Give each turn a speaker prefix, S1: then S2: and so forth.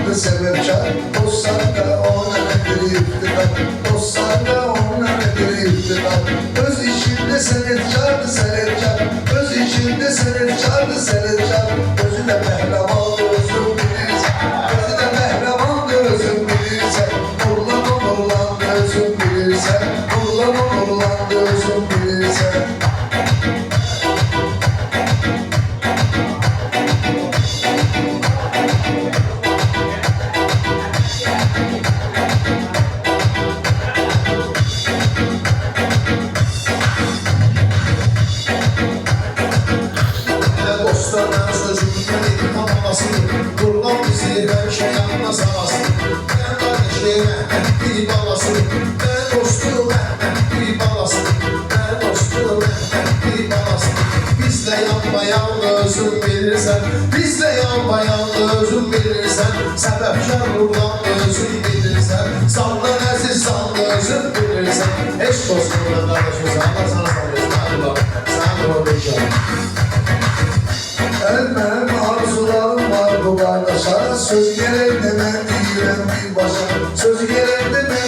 S1: çağırdı sebepkar. Dostlarla ona nedir iftihar, dostlarla ona nedir iftihar. Öz içinde senetkardı senetkar, öz içinde senetkardı senetkar. Gözü de pehlivandı özüm bilirsen, gözü de pehlivandı özüm bilirsen. Nurlandı özüm bilirsen, nurlandı özüm bilirsen.
S2: Dostlarına sözümden edim anlasın, Kurban bizi her şey yanına sağlasın. Ben kardeşliğime bir balasın, ben dostluğuma bir balasın, ben dostluğuma bir balasın. Bizle yanmayan da özüm bilirsen, bizle yanmayan da özüm bilirsen. Sebepkar buradan da özüm bilirsen, sandan aziz sandan özüm bilirsen. Eş dostluğuna kardeşim sana sanıyorsun, hadi bak, sen de oradayken.
S1: Benim arzularım var bu kardeşa. Söz gerek demem diyorum bir başa. Söz gerek demem